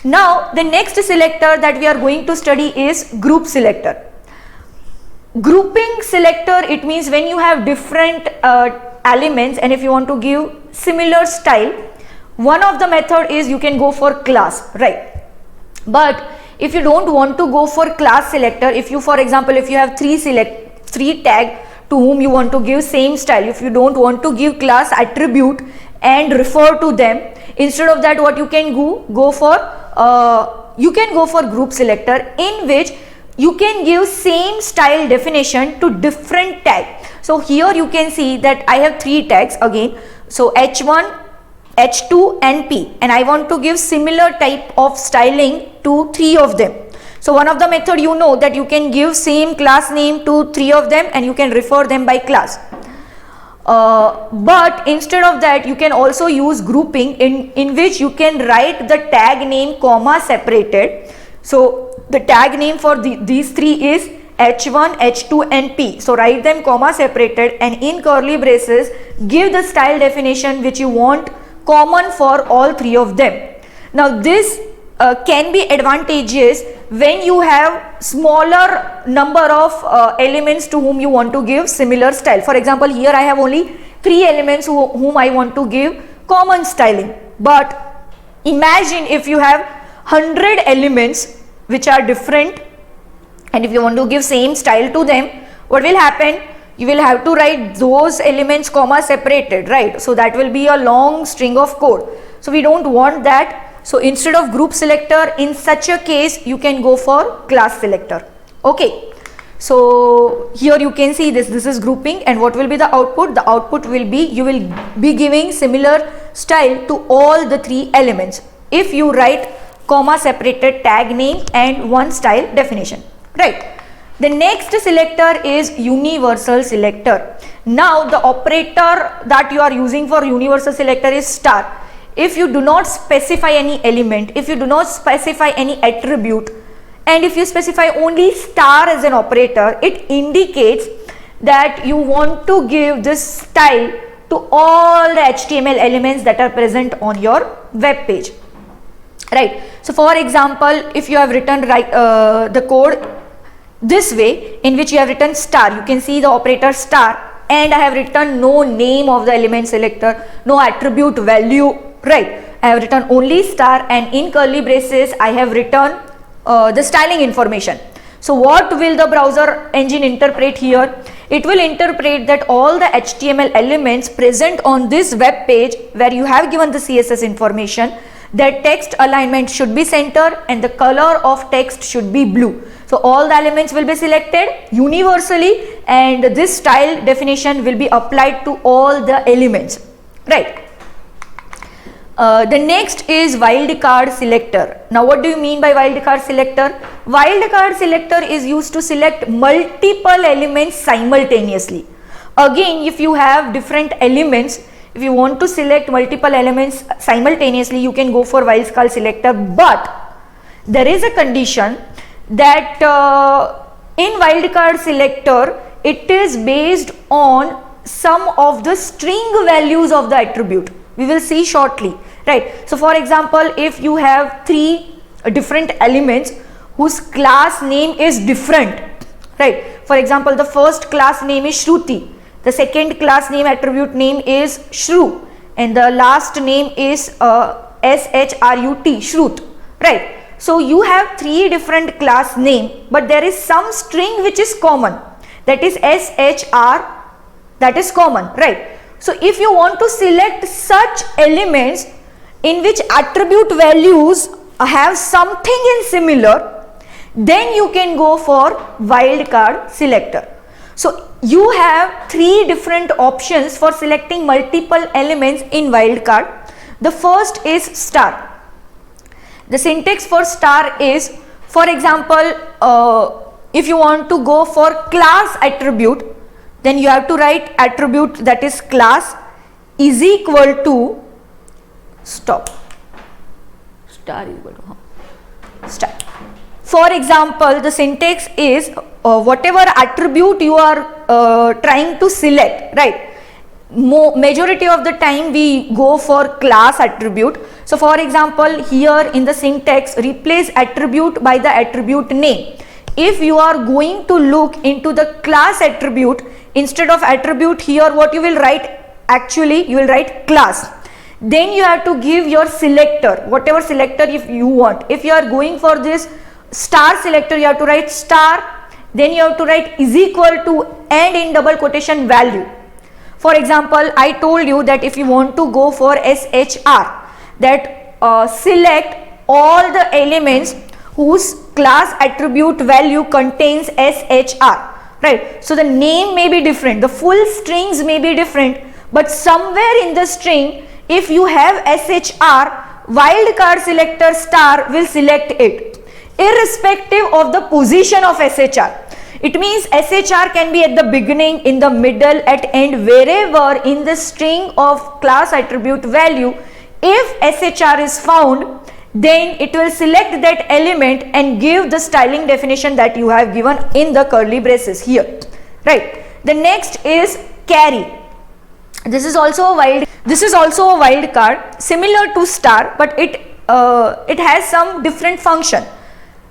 Now the next selector that we are going to study is group selector. Grouping selector, it means when you have different elements and if you want to give similar style, one of the method is you can go for class, right? But if you don't want to go for class selector, if you, for example, if you have three tag to whom you want to give same style, if you don't want to give class attribute and refer to them, instead of that what you can go for group selector, in which you can give same style definition to different tag. So here you can see that I have three tags again, so H1, H2 and P, and I want to give similar type of styling to three of them. So one of the method, you know that you can give same class name to three of them and you can refer them by class. But instead of that you can also use grouping in which you can write the tag name comma separated. So the tag name for these three is H1, H2 and P. So write them comma separated and in curly braces give the style definition which you want common for all three of them. Now this can be advantageous when you have smaller number of elements to whom you want to give similar style. For example, here I have only three elements whom I want to give common styling. But imagine if you have 100 elements which are different and if you want to give same style to them, what will happen? You will have to write those elements comma separated, right? So that will be a long string of code. So we don't want that. So instead of group selector, in such a case you can go for class selector. Okay, so here you can see this is grouping, and what will be the output? The output will be, you will be giving similar style to all the three elements if you write comma separated tag name and one style definition, right? The next selector is universal selector. Now the operator that you are using for universal selector is star. If you do not specify any element, if you do not specify any attribute, and if you specify only star as an operator, it indicates that you want to give this style to all the HTML elements that are present on your web page, right? So for example, if you have written the code this way, in which you have written star, you can see the operator star, and I have written no name of the element selector, no attribute value, right? I have written only star, and in curly braces I have written the styling information. So what will the browser engine interpret here? It will interpret that all the HTML elements present on this web page where you have given the CSS information, their text alignment should be center and the color of text should be blue. So all the elements will be selected universally and this style definition will be applied to all the elements, right? The next is wildcard selector. Now what do you mean by wildcard selector? Wildcard selector is used to select multiple elements simultaneously. Again, if you have different elements, if you want to select multiple elements simultaneously, you can go for wildcard selector, but there is a condition that in wildcard selector it is based on some of the string values of the attribute. We will see shortly, right? So for example, if you have three different elements whose class name is different, right? For example, the first class name is Shruti, the second class name attribute name is Shru, and the last name is SHRUT, Shrut, right? So you have three different class name, but there is some string which is common, that is SHR, that is common, right? So if you want to select such elements in which attribute values have something in similar, then you can go for wildcard selector. So you have three different options for selecting multiple elements in wildcard. The first is star. The syntax for star is, for example, if you want to go for class attribute, then you have to write attribute, that is class, is equal to star is equal to star. For example, the syntax is whatever attribute you are trying to select, right? majority of the time we go for class attribute. So for example, here in the syntax, replace attribute by the attribute name. If you are going to look into the class attribute, instead of attribute here, what you will write, actually you will write class. Then you have to give your selector, whatever selector if you want. If you are going for this star selector, you have to write star, then you have to write is equal to and in double quotation value. For example, I told you that if you want to go for SHR, that select all the elements whose class attribute value contains SHR, right? So the name may be different, the full strings may be different, but somewhere in the string, if you have SHR, wildcard selector star will select it, irrespective of the position of SHR. It means SHR can be at the beginning, in the middle, at end, wherever in the string of class attribute value. If SHR is found, then it will select that element and give the styling definition that you have given in the curly braces here, right? The next is carry. This is also a wild card, similar to star, but it has some different function.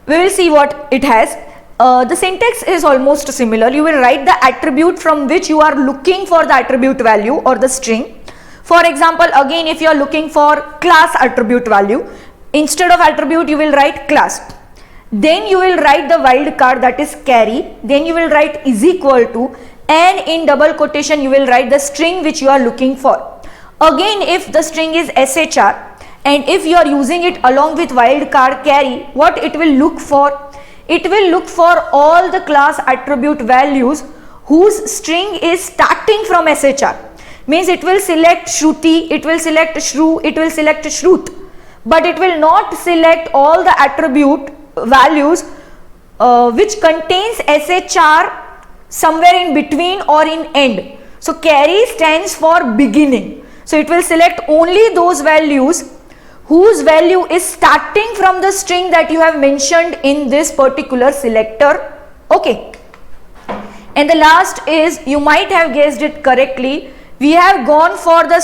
We will see what it has. The syntax is almost similar. You will write the attribute from which you are looking for the attribute value or the string. For example, again, if you are looking for class attribute value, instead of attribute you will write class. Then you will write the wildcard, that is carry. Then you will write is equal to, and in double quotation you will write the string which you are looking for. Again, if the string is SHR and if you are using it along with wildcard carry, what it will look for? It will look for all the class attribute values whose string is starting from SHR. Means it will select Shruti, it will select Shru, it will select Shrut, but it will not select all the attribute values which contains SHR somewhere in between or in end. So carry stands for beginning. So it will select only those values whose value is starting from the string that you have mentioned in this particular selector. Okay. And the last is, you might have guessed it correctly, we have gone for the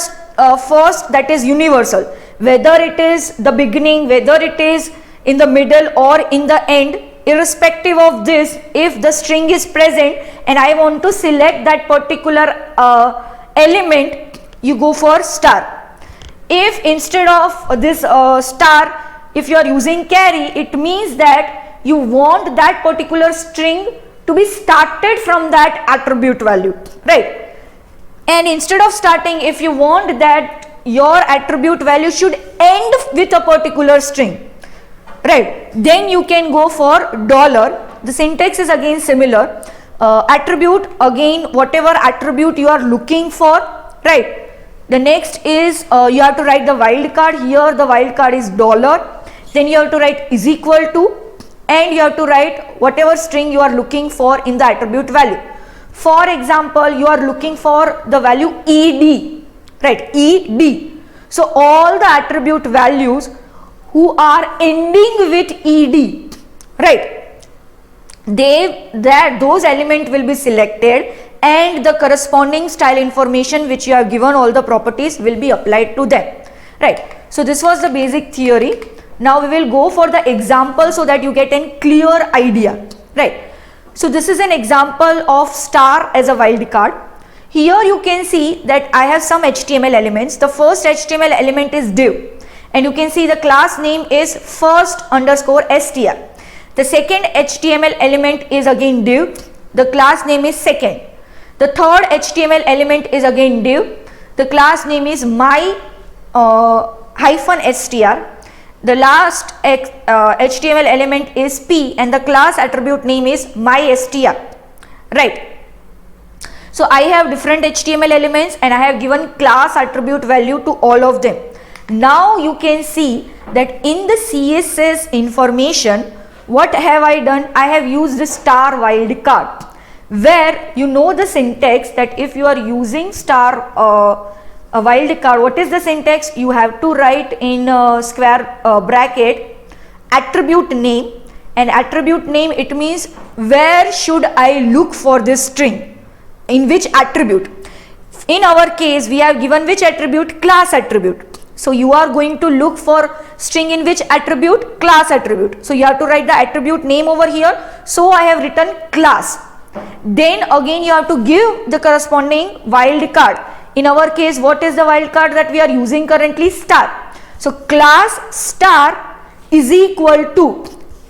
first, that is universal. Whether it is the beginning, whether it is in the middle or in the end, irrespective of this, if the string is present and I want to select that particular element, you go for star. If instead of this star, if you are using carry, it means that you want that particular string to be started from that attribute value, right? And instead of starting, if you want that your attribute value should end with a particular string, right, then you can go for dollar. The syntax is again similar. Attribute, again whatever attribute you are looking for, right? The next is you have to write the wildcard. Here the wildcard is dollar. Then you have to write is equal to, and you have to write whatever string you are looking for in the attribute value. For example, you are looking for the value ed, right, ed. So all the attribute values who are ending with ed, right, those element will be selected and the corresponding style information which you have given all the properties will be applied to them, right. So this was the basic theory. Now we will go for the example so that you get a clear idea, right. So this is an example of star as a wildcard. Here you can see that I have some HTML elements. The first HTML element is div, and you can see the class name is first_str. The second HTML element is again div. The class name is second. The third HTML element is again div. The class name is my-str. The last HTML element is p, and the class attribute name is my_str, right. So I have different HTML elements and I have given class attribute value to all of them. Now you can see that in the CSS information, what have I done? I have used the star wildcard, where you know the syntax that if you are using star a wildcard, what is the syntax? You have to write in square bracket attribute name, and attribute name, it means where should I look for this string, in which attribute. in our case we have given which attribute? Class attribute. So you are going to look for string in which attribute? Class attribute. So you have to write the attribute name over here. So I have written class. Then again you have to give the corresponding wildcard. In our case, what is the wildcard that we are using currently? Star. So class star is equal to,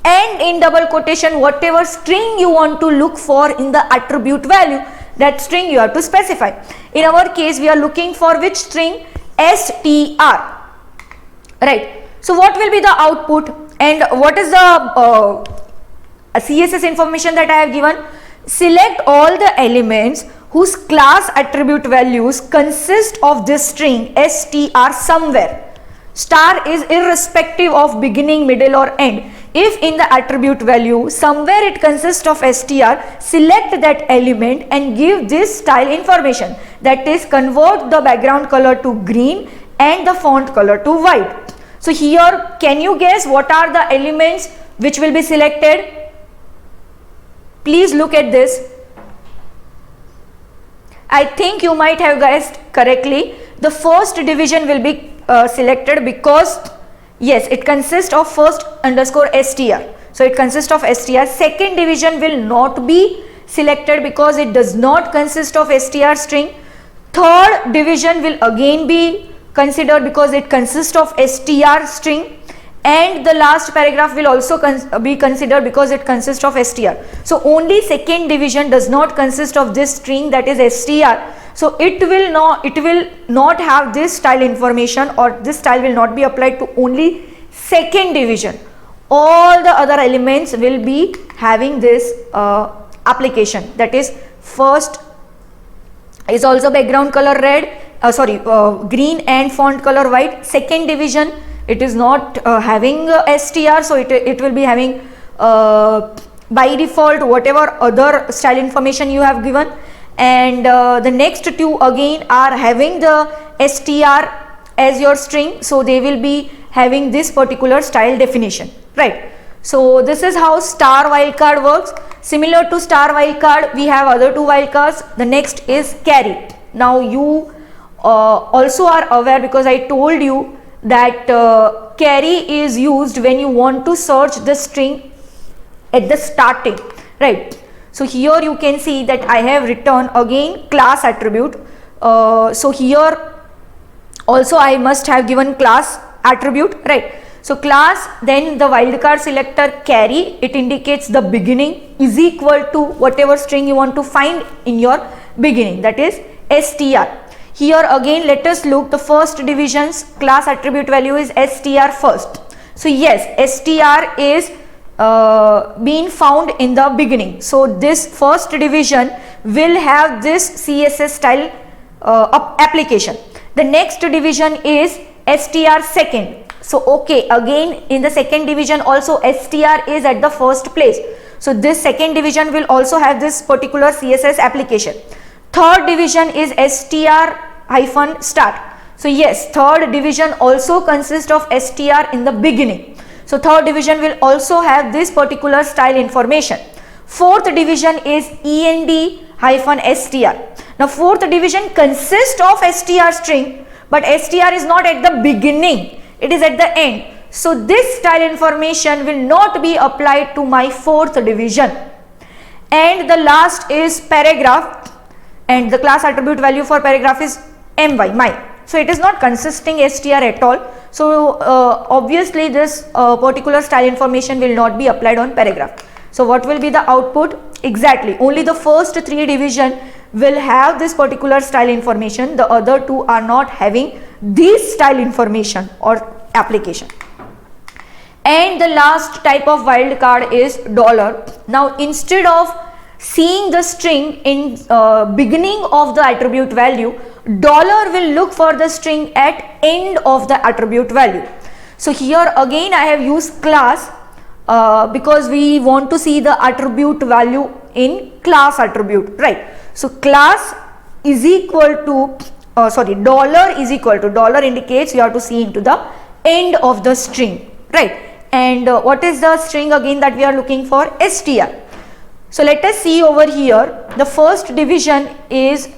and in double quotation, whatever string you want to look for in the attribute value, that string you have to specify. In our case, we are looking for which string? str. Right. So what will be the output, and what is the CSS information that I have given? Select all the elements whose class attribute values consist of this string str somewhere. Star is irrespective of beginning, middle or end. If in the attribute value somewhere it consists of str, select that element and give this style information, that is convert the background color to green and the font color to white. So here, can you guess what are the elements which will be selected? Please look at this. I think you might have guessed correctly. The first division will be selected because yes, it consists of first underscore str. So it consists of str. Second division will not be selected because it does not consist of str string. Third division will again be considered because it consists of str string. And the last paragraph will also be considered because it consists of str. So only second division does not consist of this string, that is str. So it will not have this style information, or this style will not be applied to only second division. All the other elements will be having this application, that is first is also background color red, green and font color white. Second division, it is not having str, so it will be having by default whatever other style information you have given. And the next two again are having the str as your string, so they will be having this particular style definition, right? So this is how star wildcard works. Similar to star wildcard, we have other two wildcards. The next is carry. Now you also are aware, because I told you that carry is used when you want to search the string at the starting, right? So here you can see that I have written again class attribute. So here also I must have given class attribute, right? So class, then the wildcard selector carry, it indicates the beginning is equal to whatever string you want to find in your beginning, that is str. Here again let us look, the first division's class attribute value is str first. So yes, str is being found in the beginning. So this first division will have this CSS style application. The next division is str second. So okay, again in the second division also str is at the first place. So this second division will also have this particular CSS application. Third division is str-start. So yes, third division also consists of str in the beginning. So third division will also have this particular style information. Fourth division is end-str. Now fourth division consists of str string, but str is not at the beginning, it is at the end. So this style information will not be applied to my fourth division. And the last is paragraph, and the class attribute value for paragraph is my. So it is not consisting str at all. So obviously this particular style information will not be applied on paragraph. So what will be the output? Exactly, only the first three division will have this particular style information, the other two are not having this style information or application. And the last type of wildcard is dollar. Now instead of seeing the string in beginning of the attribute value, dollar will look for the string at end of the attribute value. So here again I have used class because we want to see the attribute value in class attribute, right? So class is equal to dollar is equal to, dollar indicates you have to see into the end of the string, right? And what is the string again that we are looking for? str. So let us see over here, the first division is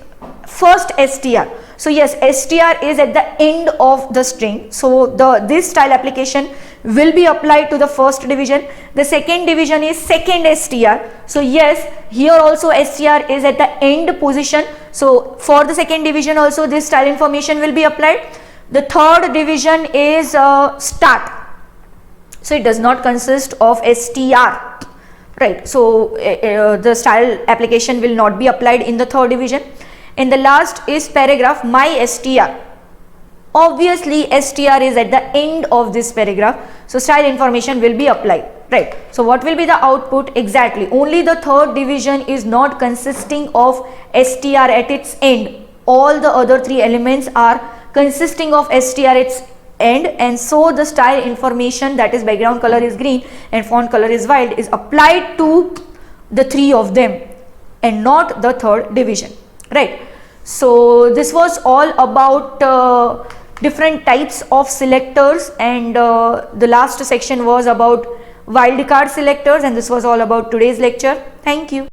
first str. So yes, str is at the end of the string, so this style application will be applied to the first division. The second division is second str, so yes, here also str is at the end position, so for the second division also this style information will be applied. The third division is start, so it does not consist of str, right? So the style application will not be applied in the third division. And the last is paragraph my str. Obviously str is at the end of this paragraph, so style information will be applied, right? So what will be the output? Exactly, only the third division is not consisting of str at its end. All the other three elements are consisting of str at its end, and so the style information, that is background color is green and font color is white, is applied to the three of them and not the third division, right? So this was all about different types of selectors, and the last section was about wildcard selectors, and this was all about today's lecture. Thank you.